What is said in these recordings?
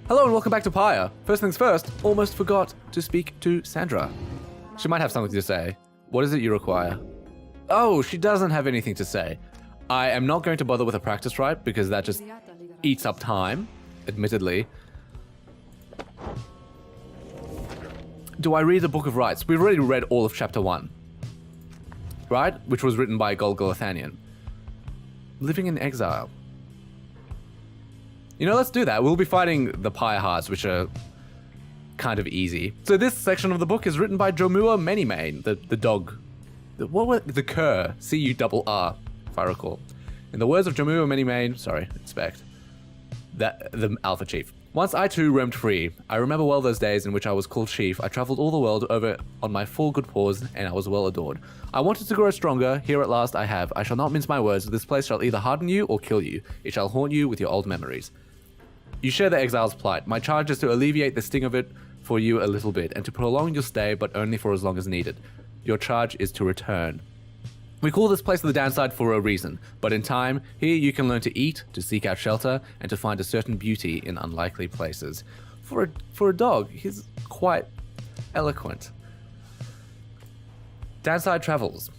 Hello and welcome back to Pyre. First things first, almost forgot to speak to Sandra. She might have something to say. What is it you require? Oh, she doesn't have anything to say. I am not going to bother with a practice rite because that just eats up time, admittedly. Do I read the Book of Rites? We've already read all of chapter 1, right? Which was written by Golgolathanian. Living in exile. You know, let's do that. We'll be fighting the Pyre Hearts, which are kind of easy. So this section of the book is written by Jomua Manymane, the dog. The cur, C-U-R-R, if I recall. In the words of Jomua Manymane, the Alpha Chief. Once I too roamed free. I remember well those days in which I was called chief. I traveled all the world over on my 4 good paws, and I was well adored. I wanted to grow stronger. Here at last I have. I shall not mince my words. This place shall either harden you or kill you. It shall haunt you with your old memories. You share the exile's plight. My charge is to alleviate the sting of it for you a little bit, and to prolong your stay, but only for as long as needed. Your charge is to return. We call this place the downside for a reason, but in time, here you can learn to eat, to seek out shelter, and to find a certain beauty in unlikely places. For a dog, he's quite eloquent. Downside travels.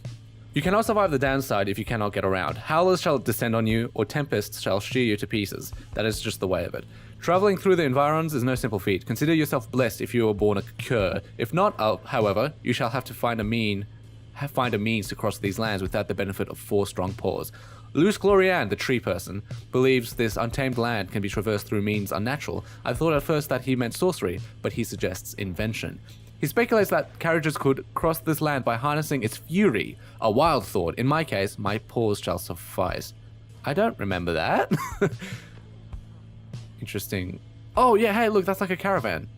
You cannot survive the downside if you cannot get around. Howlers shall descend on you, or tempests shall shear you to pieces. That is just the way of it. Traveling through the environs is no simple feat. Consider yourself blessed if you were born a cur. If not, however, you shall have to find a means to cross these lands without the benefit of 4 strong paws. Luce Glorian, the tree person, believes this untamed land can be traversed through means unnatural. I thought at first that he meant sorcery, but he suggests invention. He speculates that carriages could cross this land by harnessing its fury. A wild thought. In my case, my paws shall suffice. I don't remember that. Interesting. Oh yeah, hey look, that's like a caravan.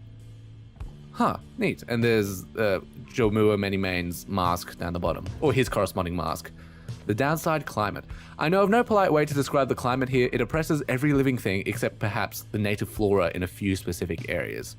Huh, neat. And there's Jomua Manymane's mask down the bottom, or his corresponding mask. The downside climate. I know of no polite way to describe the climate here. It oppresses every living thing except perhaps the native flora in a few specific areas.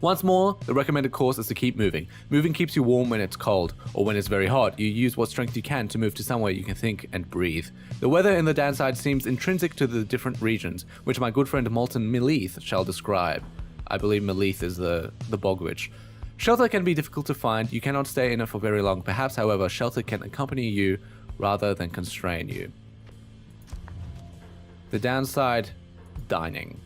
Once more, the recommended course is to keep moving. Moving keeps you warm when it's cold, or when it's very hot. You use what strength you can to move to somewhere you can think and breathe. The weather in the downside seems intrinsic to the different regions, which my good friend Molten Melith shall describe. I believe Melith is the bog witch. Shelter can be difficult to find. You cannot stay in it for very long. Perhaps, however, shelter can accompany you rather than constrain you. The downside, dining.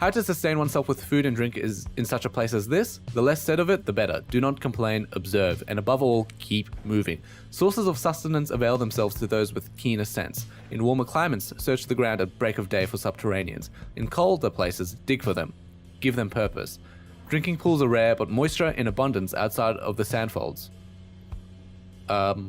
How to sustain oneself with food and drink is in such a place as this. The less said of it, the better. Do not complain, observe, and above all, keep moving. Sources of sustenance avail themselves to those with keener sense. In warmer climates, search the ground at break of day for subterraneans. In colder places, dig for them. Give them purpose. Drinking pools are rare, but moisture in abundance outside of the sandfolds. Some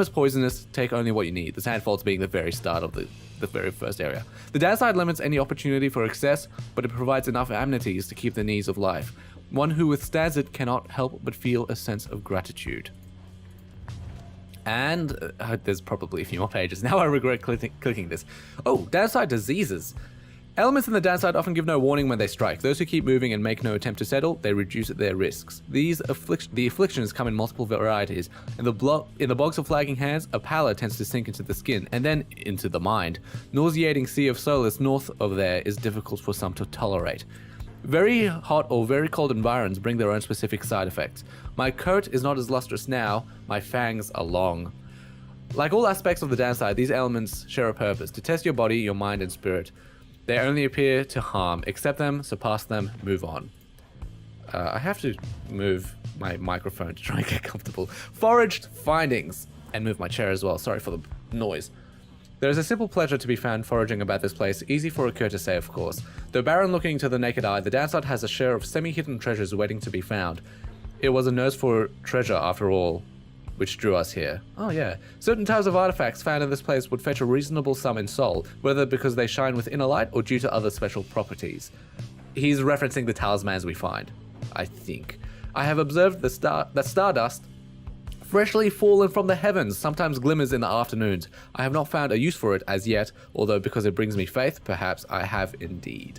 is poisonous, take only what you need. The sandfolds being the very start of the very first area. The downside limits any opportunity for excess, but it provides enough amenities to keep the needs of life. One who withstands it cannot help but feel a sense of gratitude. And there's probably a few more pages. Now I regret clicking this. Oh, downside diseases. Elements in the downside often give no warning when they strike. Those who keep moving and make no attempt to settle, they reduce their risks. The afflictions come in multiple varieties. In the bogs of flagging hands, a pallor tends to sink into the skin, and then into the mind. Nauseating sea of solace north of there is difficult for some to tolerate. Very hot or very cold environs bring their own specific side effects. My coat is not as lustrous now, my fangs are long. Like all aspects of the downside, these elements share a purpose, to test your body, your mind, and spirit. They only appear to harm. Accept them, surpass them, move on. I have to move my microphone to try and get comfortable. Foraged findings. And move my chair as well. Sorry for the noise. There is a simple pleasure to be found foraging about this place. Easy for a cur to say, of course. Though barren looking to the naked eye, the downside has a share of semi-hidden treasures waiting to be found. It was a nurse for treasure after all, which drew us here. Oh yeah. Certain types of artifacts found in this place would fetch a reasonable sum in soul, whether because they shine with inner light or due to other special properties. He's referencing the talismans we find, I think. I have observed that stardust, freshly fallen from the heavens, sometimes glimmers in the afternoons. I have not found a use for it as yet, although because it brings me faith, perhaps I have indeed.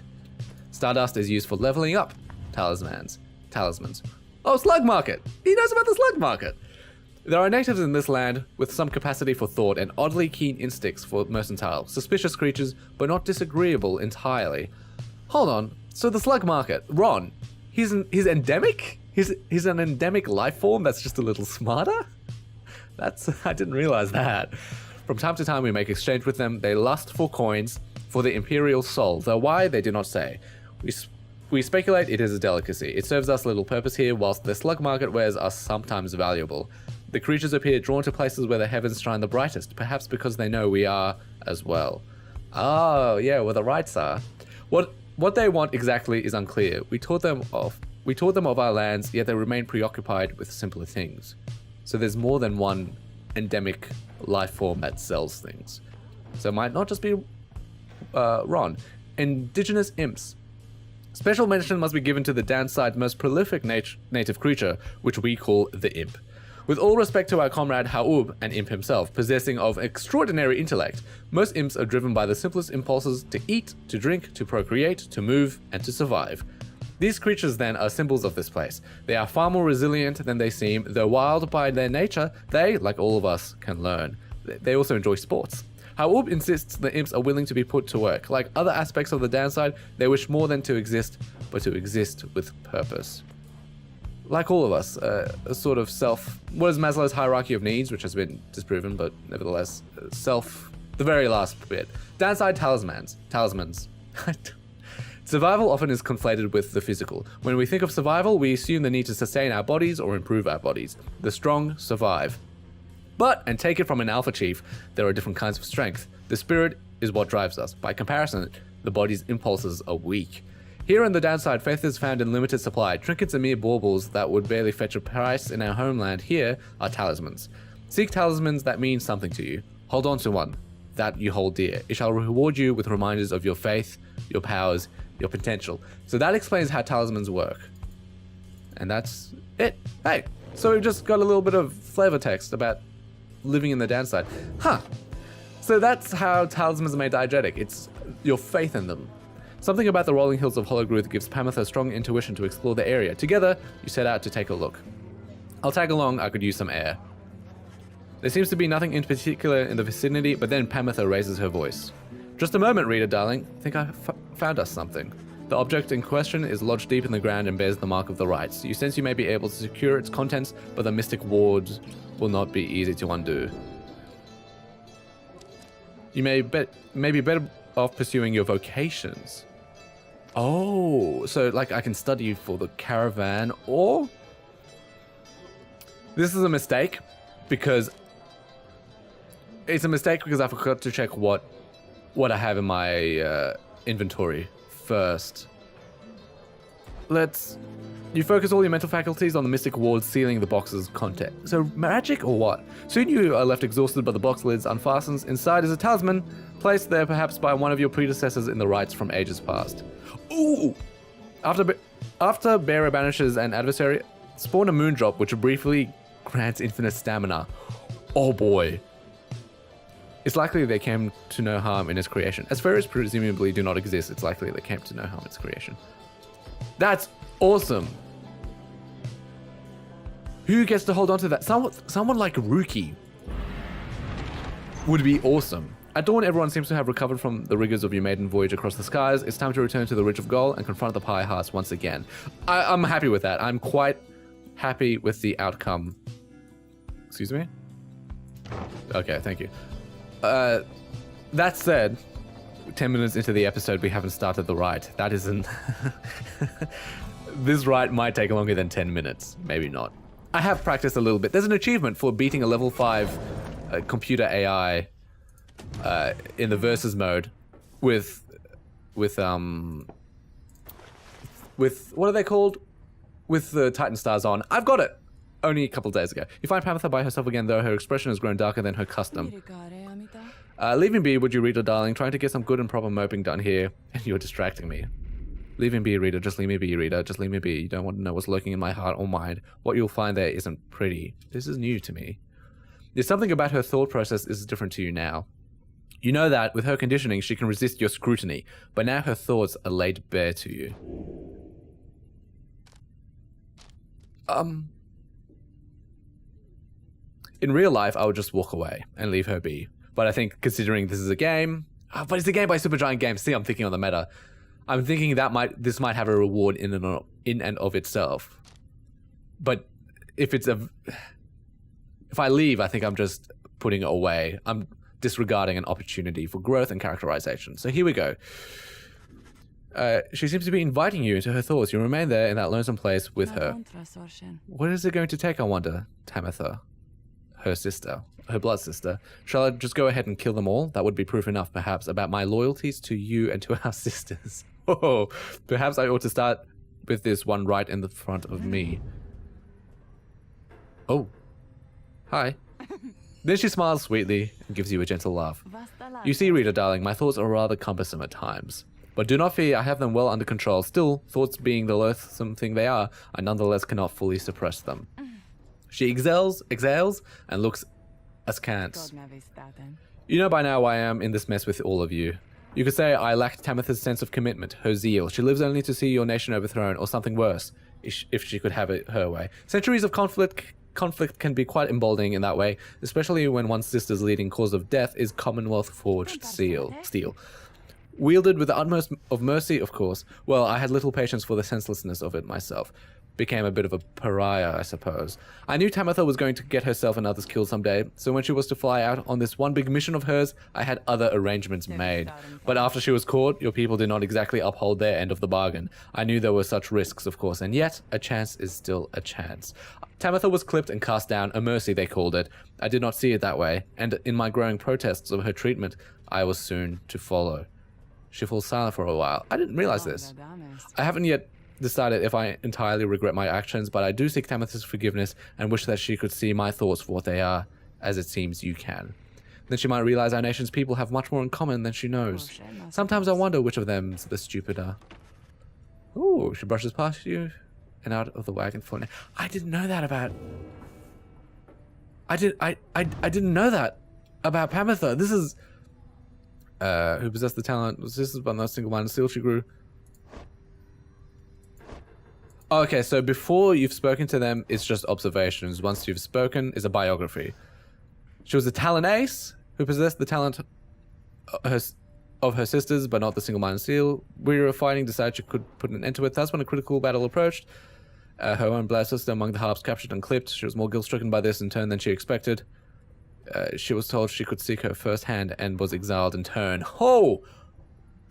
Stardust is used for leveling up talismans. Oh, slug market! He knows about the slug market! There are natives in this land with some capacity for thought and oddly keen instincts for mercantile, suspicious creatures, but not disagreeable entirely. Hold on, so the slug market, Ron, he's endemic? He's an endemic life form that's just a little smarter? I didn't realize that. From time to time we make exchange with them. They lust for coins, for the imperial soul, though why, they do not say. We speculate it is a delicacy. It serves us little purpose here, whilst the slug market wares are sometimes valuable. The creatures appear drawn to places where the heavens shine the brightest, perhaps because they know we are as well. Oh, yeah, where the rites are. What they want exactly is unclear. We taught them of our lands, yet they remain preoccupied with simpler things. So there's more than one endemic life form that sells things. So it might not just be Ron. Indigenous imps. Special mention must be given to the Downside's most prolific native creature, which we call the imp. With all respect to our comrade Haub, an imp himself, possessing of extraordinary intellect, most imps are driven by the simplest impulses to eat, to drink, to procreate, to move, and to survive. These creatures then are symbols of this place. They are far more resilient than they seem, though wild by their nature, they, like all of us, can learn. They also enjoy sports. Haub insists the imps are willing to be put to work. Like other aspects of the Downside, they wish more than to exist, but to exist with purpose. Like all of us, a sort of what is Maslow's hierarchy of needs, which has been disproven, but nevertheless, the very last bit. Downside talismans. Survival often is conflated with the physical. When we think of survival, we assume the need to sustain our bodies or improve our bodies. The strong survive. But, and take it from an alpha chief, there are different kinds of strength. The spirit is what drives us. By comparison, the body's impulses are weak. Here in the Downside, faith is found in limited supply. Trinkets are mere baubles that would barely fetch a price in our homeland. Here are talismans. Seek talismans that mean something to you. Hold on to one that you hold dear. It shall reward you with reminders of your faith, your powers, your potential. So that explains how talismans work. And that's it. Hey, so we've just got a little bit of flavor text about living in the Downside. So that's how talismans are made diegetic. It's your faith in them. Something about the rolling hills of Hollowgruth gives Pameth a strong intuition to explore the area. Together, you set out to take a look. I'll tag along, I could use some air. There seems to be nothing in particular in the vicinity, but then Pametha raises her voice. Just a moment, reader darling. I think I found us something. The object in question is lodged deep in the ground and bears the mark of the rites. You sense you may be able to secure its contents, but the mystic wards will not be easy to undo. You may be better off pursuing your vocations. Oh, so like I can study for the caravan, or this is a mistake because I forgot to check what I have in my inventory first. You focus all your mental faculties on the mystic ward sealing the box's content. So magic or what? Soon you are left exhausted, but the box lids unfastens. Inside is a talisman, placed there perhaps by one of your predecessors in the rites from ages past. Ooh! After Bearer banishes an adversary, spawn a moondrop which briefly grants infinite stamina. Oh boy. It's likely they came to no harm in its creation. As fairies presumably do not exist, it's likely they came to no harm in its creation. That's awesome. Who gets to hold on to that? Someone like Ruki would be awesome. At dawn, everyone seems to have recovered from the rigors of your maiden voyage across the skies. It's time to return to the Ridge of Gold and confront the Pyre Hearts once again. I'm happy with that. I'm quite happy with the outcome. Excuse me? Okay, thank you. That said, 10 minutes into the episode, we haven't started the rite. That isn't... This rite might take longer than 10 minutes. Maybe not. I have practiced a little bit. There's an achievement for beating a level 5 computer AI in the versus mode with what are they called? With the Titan stars on. I've got it! Only a couple days ago. You find Pametha by herself again, though her expression has grown darker than her custom. Leaving be, would you, reader darling? Trying to get some good and proper moping done here, and you're distracting me. Leave me be, reader. Just leave me be, reader. Just leave me be. You don't want to know what's lurking in my heart or mind. What you'll find there isn't pretty. This is new to me. There's something about her thought process is different to you now. You know that, with her conditioning, she can resist your scrutiny, but now her thoughts are laid bare to you. In real life, I would just walk away and leave her be. But I think considering this is a game, but it's a game by Supergiant Game. See, I'm thinking on the meta. I'm thinking that this might have a reward in and of itself. But if I leave, I think I'm just putting it away. I'm disregarding an opportunity for growth and characterization. So here we go. She seems to be inviting you into her thoughts. You remain there in that lonesome place with her. What is it going to take, I wonder, Tamitha? Her sister. Her blood sister. Shall I just go ahead and kill them all? That would be proof enough, perhaps, about my loyalties to you and to our sisters. Oh, perhaps I ought to start with this one right in the front of me. Oh. Hi. Then she smiles sweetly and gives you a gentle laugh. You see, reader darling, my thoughts are rather cumbersome at times. But do not fear, I have them well under control. Still, thoughts being the loathsome thing they are, I nonetheless cannot fully suppress them. She exhales, and looks askance. You know by now why I am in this mess with all of you. You could say I lacked Tamitha's sense of commitment, her zeal. She lives only to see your nation overthrown, or something worse, if she could have it her way. Centuries of conflict can be quite emboldening in that way, especially when one's sister's leading cause of death is Commonwealth-forged steel. Wielded with the utmost of mercy, of course. Well, I had little patience for the senselessness of it myself. Became a bit of a pariah, I suppose. I knew Tamitha was going to get herself and others killed someday, so when she was to fly out on this one big mission of hers, I had other arrangements made. But after she was caught, your people did not exactly uphold their end of the bargain. I knew there were such risks, of course, and yet, a chance is still a chance. Tamitha was clipped and cast down, a mercy they called it. I did not see it that way, and in my growing protests of her treatment, I was soon to follow. She falls silent for a while. I didn't realize this. I haven't yet decided if I entirely regret my actions, but I do seek Tamitha's forgiveness and wish that she could see my thoughts for what they are, as it seems you can. Then she might realize our nation's people have much more in common than she knows. Sometimes I wonder which of them's the stupider. Ooh, she brushes past you and out of the wagon for now. I didn't know that about... I didn't know that about Tamitha. This is... who possessed the talent, was sisters but not single-minded steel she grew. Okay, so before you've spoken to them, it's just observations. Once you've spoken, is a biography. She was a talent ace who possessed the talent of her sisters, but not the single-minded steel. We were fighting, decided she could put an end to it. That's when a critical battle approached. Her own blood sister among the harps captured and clipped. She was more guilt-stricken by this in turn than she expected. She was told she could seek her firsthand and was exiled in turn. Oh!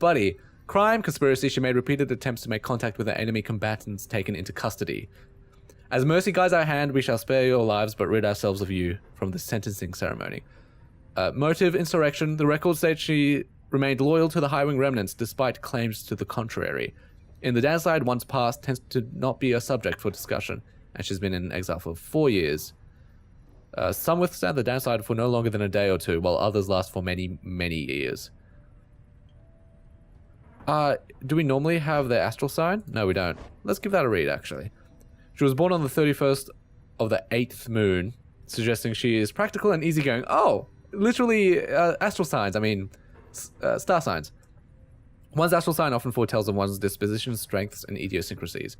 Buddy. Crime, conspiracy, she made repeated attempts to make contact with her enemy combatants taken into custody. As mercy guides our hand, we shall spare your lives but rid ourselves of you from the sentencing ceremony. Motive, insurrection. The record states she remained loyal to the Highwing remnants despite claims to the contrary. In the downside, one's past tends to not be a subject for discussion, and she's been in exile for 4 years. Some withstand the downside for no longer than a day or two, while others last for many, many years. Do we normally have the astral sign? No, we don't. Let's give that a read, actually. She was born on the 31st of the 8th moon, suggesting she is practical and easygoing. Oh, literally astral signs. I mean, star signs. One's astral sign often foretells of one's dispositions, strengths, and idiosyncrasies.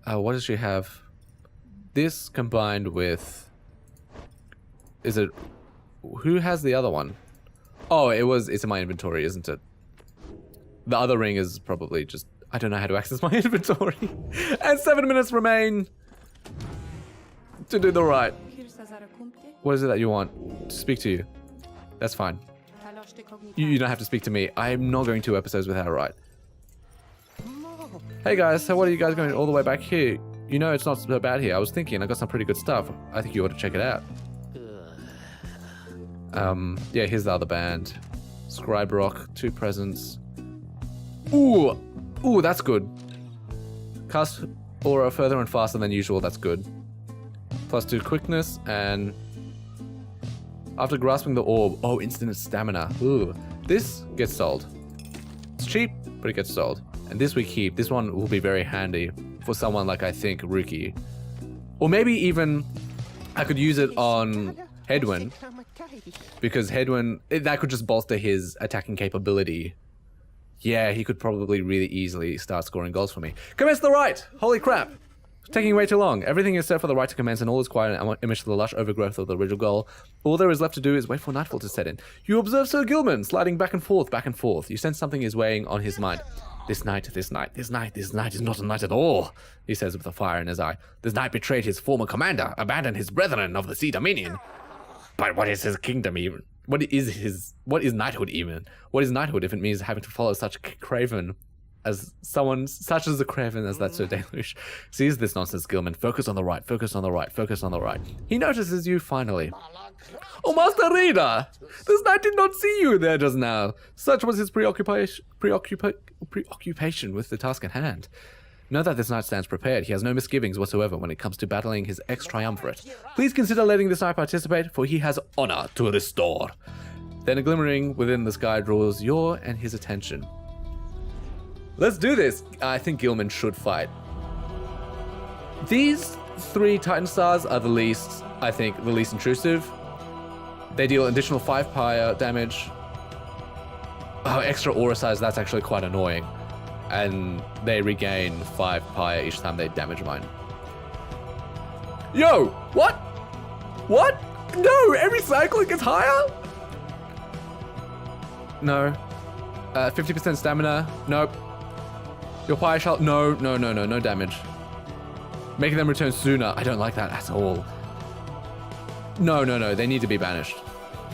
What does she have? This combined with... Is it... Who has the other one? Oh, it's in my inventory, isn't it? The other ring is probably just... I don't know how to access my inventory. And 7 minutes remain to do the right. What is it that you want? To speak to you. That's fine. You don't have to speak to me. I'm not going 2 episodes without a right. Hey guys, so what are you guys going all the way back here? You know it's not so bad here. I was thinking I got some pretty good stuff. I think you ought to check it out. Yeah, here's the other band. Scribe Rock, 2 presents. Ooh, that's good. Cast aura further and faster than usual, that's good. +2 quickness, and after grasping the orb, oh, instant stamina. Ooh, this gets sold. It's cheap, but it gets sold. And this we keep. This one will be very handy for someone like, I think, Ruki. Or maybe even I could use it on Hedwyn, because Hedwyn, that could just bolster his attacking capability. Yeah, he could probably really easily start scoring goals for me. Commence the right! Holy crap! Taking way too long. Everything is set for the right to commence and all is quiet and amidst the lush overgrowth of the original goal. All there is left to do is wait for nightfall to set in. You observe Sir Gilman sliding back and forth, back and forth. You sense something is weighing on his mind. This night is not a night at all, he says with a fire in his eye. This night betrayed his former commander, abandoned his brethren of the Sea Dominion. But what is his kingdom even? What is knighthood even? What is knighthood if it means having to follow such craven as someone such as a craven as that Sir Deluge? Sees this nonsense, Gilman. Focus on the right, focus on the right, focus on the right. He notices you finally. Oh, Master Reader! This knight did not see you there just now. Such was his preoccupation with the task at hand. Know that this knight stands prepared. He has no misgivings whatsoever when it comes to battling his ex-triumvirate. Please consider letting this knight participate, for he has honor to restore. Then a glimmering within the sky draws your and his attention. Let's do this. I think Gilman should fight. These 3 Titan Stars are the least intrusive. They deal an additional 5 Pyre damage. Oh, extra aura size, that's actually quite annoying. And they regain 5 Pyre each time they damage mine. Yo, what? What? No, every cycle it gets higher? No. 50% stamina, nope. Your Pyre shall, no damage. Making them return sooner, I don't like that at all. No, they need to be banished.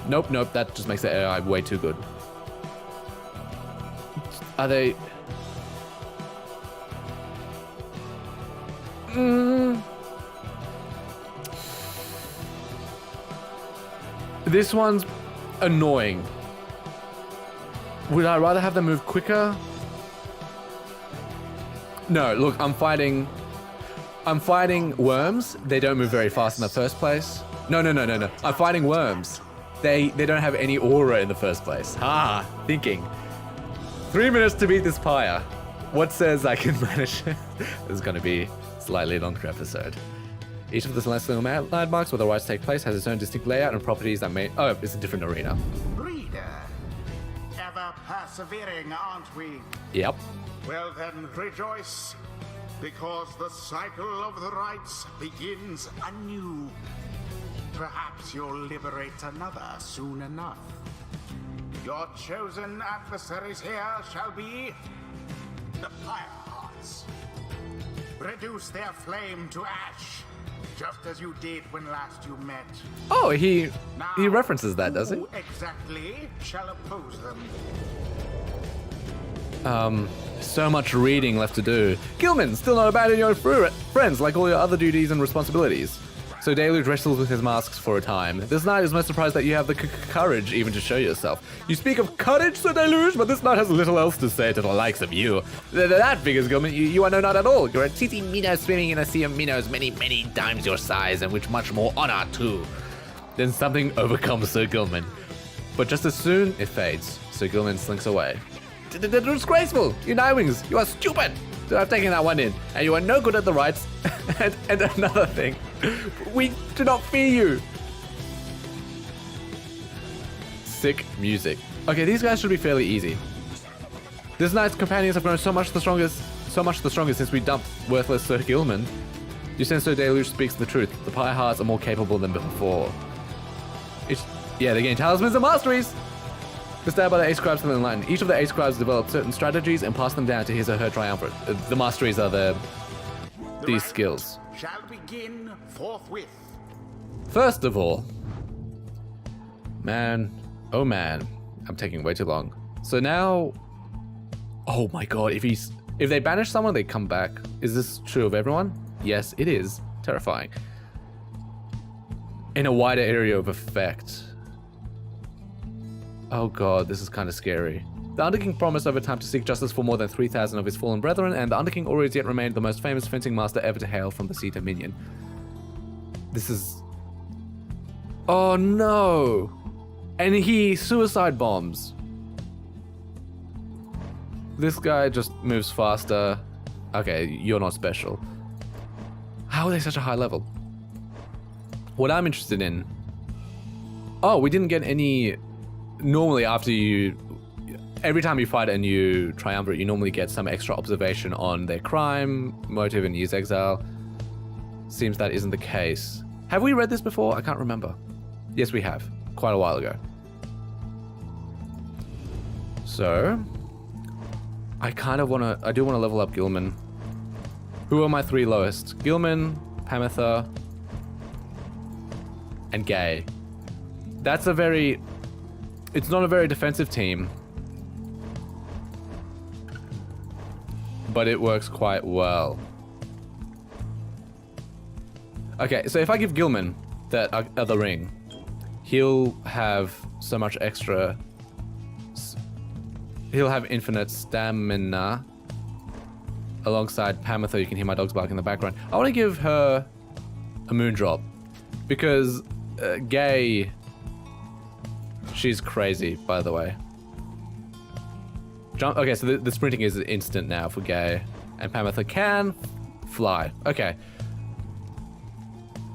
Nope, that just makes the AI way too good. Are they... This one's annoying. Would I rather have them move quicker? No, look, I'm fighting Wyrms. They don't move very fast in the first place. No. I'm fighting Wyrms. They don't have any aura in the first place. Thinking. 3 minutes to beat this Pyre. What says I can manage it? This is going to be a slightly longer episode. Each of the celestial landmarks where the rites take place has its own distinct layout and properties that may... Oh, it's a different arena. Reader, ever persevering, aren't we? Yep. Well then, rejoice, because the cycle of the rites begins anew. Perhaps you'll liberate another soon enough. Your chosen adversaries here shall be the Pyre Hearts. Reduce their flame to ash, just as you did when last you met. Oh, he references that, does he? Who exactly shall oppose them? So much reading left to do. Gilman, still not abandoning your friends like all your other duties and responsibilities. So Deluge wrestles with his masks for a time. This knight is most surprised that you have the courage even to show yourself. You speak of courage, Sir Deluge, but this knight has little else to say to the likes of you. That figures, Gilman, you are no knight at all. You're a teensy minnow swimming in a sea of minnows many times your size, and with much more honor too. Then something overcomes Sir Gilman. But just as soon, it fades. Sir Gilman slinks away. Disgraceful! You Nightwings, you are stupid! So I've taken that one in, and you are no good at the rites. and another thing, we do not fear you. Sick music. Okay, these guys should be fairly easy. This knight's companions have grown so much the strongest since we dumped worthless Sir Gilman. You sense Sir Deluge speaks the truth. The Pyre Hearts are more capable than before. They gain talismans and masteries. Bestowed by the 8 scribes from the Enlightened. Each of the 8 scribes develop certain strategies and pass them down to his or her triumvirate. The masteries are these skills. Shall begin forthwith. First of all, man, oh man, I'm taking way too long. So now, oh my god, if they banish someone, they come back. Is this true of everyone? Yes, it is. Terrifying. In a wider area of effect. Oh god, this is kind of scary. The Underking promised over time to seek justice for more than 3,000 of his fallen brethren, and the Underking always yet remained the most famous fencing master ever to hail from the Sea Dominion. This is... Oh no! And he suicide bombs. This guy just moves faster. Okay, you're not special. How are they such a high level? What I'm interested in... Oh, we didn't get any... Normally, every time you fight a new triumvirate, you normally get some extra observation on their crime, motive, and use exile. seems that isn't the case. Have we read this before? I can't remember. Yes, we have. Quite a while ago. So, I do want to level up Gilman. Who are my 3 lowest? Gilman, Pamitha, and Gay. It's not a very defensive team, but it works quite well. Okay, so if I give Gilman that other ring, he'll have so much extra. He'll have infinite stamina. Alongside Pamitha, you can hear my dogs bark in the background. I want to give her a moon drop because Gay, she's crazy, by the way. Jump. Okay, so the sprinting is instant now for Gay, and Pamitha can fly. Okay.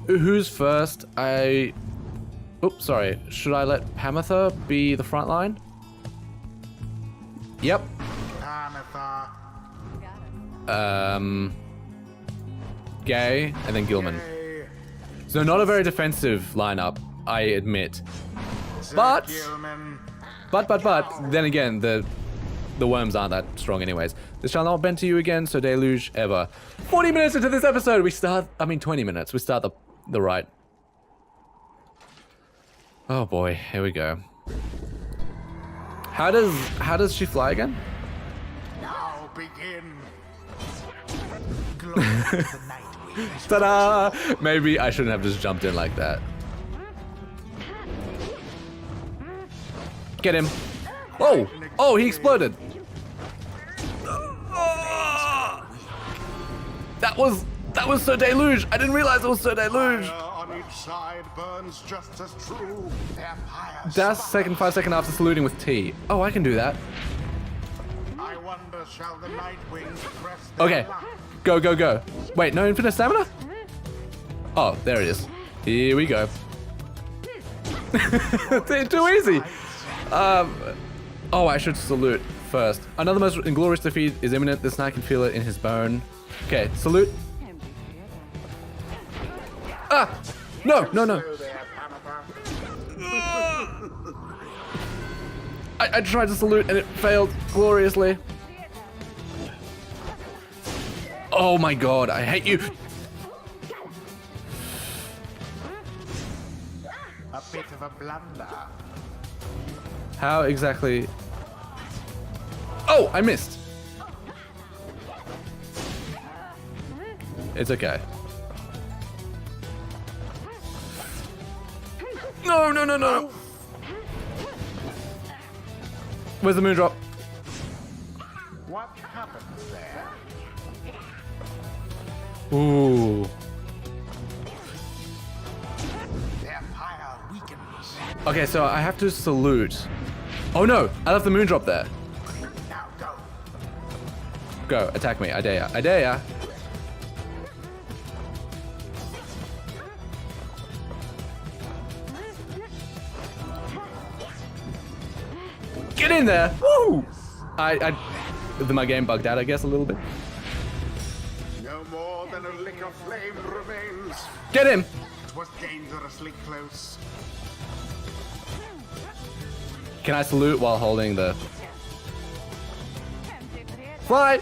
Who's first? Oops, sorry. Should I let Pamitha be the front line? Yep. Pamitha. Gay, and then Gilman. Gay. So not a very defensive lineup, I admit. But, Gilman. but, then again, the worms aren't that strong anyways. This shall not bend to you again, so deluge ever. 40 minutes into this episode, 20 minutes, we start the right. Oh boy, here we go. How does she fly again? Now begin. Glory of the Nightwings. Ta-da! Maybe I shouldn't have just jumped in like that. Get him. Oh! Oh, he exploded. That was so deluge. I didn't realize it was so deluge. Fire on each side burns just as true. Their pyres Dash sparkle. 5 seconds after saluting with T. Oh, I can do that. I wonder, shall the Nightwings press their Okay. luck? Go. Wait, no infinite stamina? Oh, there it is. Here we go. Too easy. Oh, I should salute first. Another most inglorious defeat is imminent. This knight can feel it in his bone. Okay, salute. Ah! No. Slow there, Pamitha. I tried to salute and it failed gloriously. Oh my god, I hate you. A bit of a blunder. How exactly? Oh, I missed. It's okay. No. Where's the moon drop? What happens there? Ooh. Their pyre weakens. Okay, so I have to salute. Oh no, I left the moon drop there. Now go. Go, attack me. I dare ya. Get in there! Woo! My game bugged out, I guess, a little bit. No more than a lick of flame remains. Get him! It was dangerously close. Can I salute while holding the... Fly!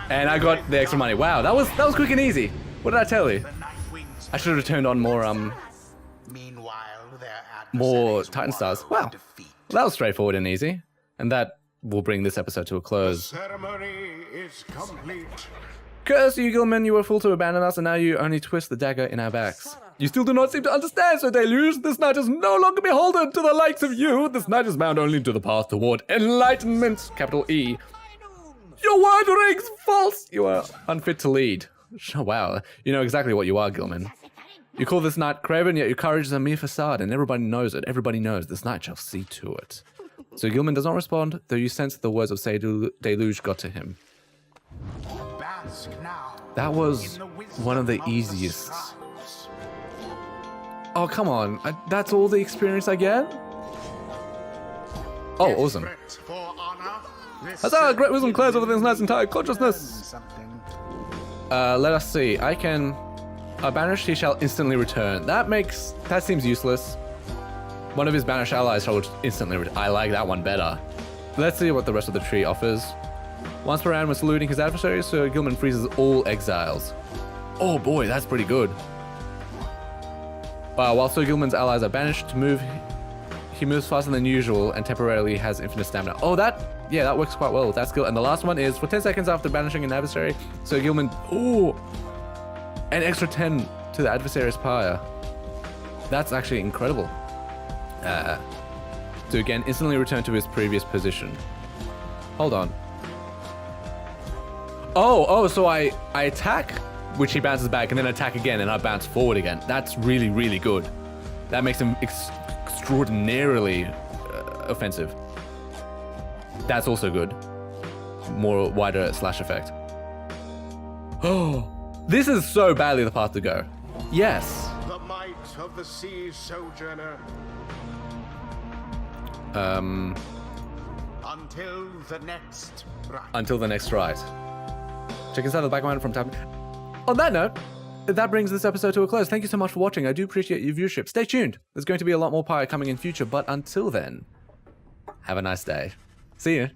And I got the extra money. Wow, that was quick and easy. What did I tell you? The Nightwings. I should have turned on more Meanwhile, their more adversaries Titan Stars. wallow in Wow. defeat. That was straightforward and easy. And that will bring this episode to a close. Ceremony is complete. Curse you, Gilman, you were fool to abandon us, and now you only twist the dagger in our backs. You still do not seem to understand, Sir Deluge. This knight is no longer beholden to the likes of you. This knight is bound only to the path toward enlightenment. Capital E. Your word rings false. You are unfit to lead. Wow, you know exactly what you are, Gilman. You call this knight craven, yet your courage is a mere facade, and everybody knows it. Everybody knows this knight shall see to it. So Gilman does not respond, though you sense the words of Sir Deluge got to him. Bask now That was in the wisdom one of the of easiest. scribes. Oh, come on. That's all the experience I get? Oh, awesome. Desperate for honor, this Huzzah! Great wisdom ceremony clears over this knight's entire learn consciousness. something. Let us see. I can... banished, he shall instantly return. That seems useless. One of his banished allies shall instantly return. I like that one better. Let's see what the rest of the tree offers. Once per round when saluting his adversary, Sir Gilman freezes all exiles. Oh boy, that's pretty good. While Sir Gilman's allies are banished to move, he moves faster than usual and temporarily has infinite stamina. Oh, that works quite well with that skill. And the last one is for 10 seconds after banishing an adversary, Sir Gilman, an extra 10 to the adversary's pyre. That's actually incredible. To again instantly return to his previous position. Hold on. So I attack, which he bounces back, and then attack again, and I bounce forward again. That's really, really good. That makes him extraordinarily offensive. That's also good. More wider slash effect. Oh, this is so badly the path to go. Yes. The might of the sea sojourner. Until the next rite. Until the next rite. Check us out at the back of my from tab. On that note, that brings this episode to a close. Thank you so much for watching. I do appreciate your viewership. Stay tuned. There's going to be a lot more Pyre coming in future, but until then, have a nice day. See you.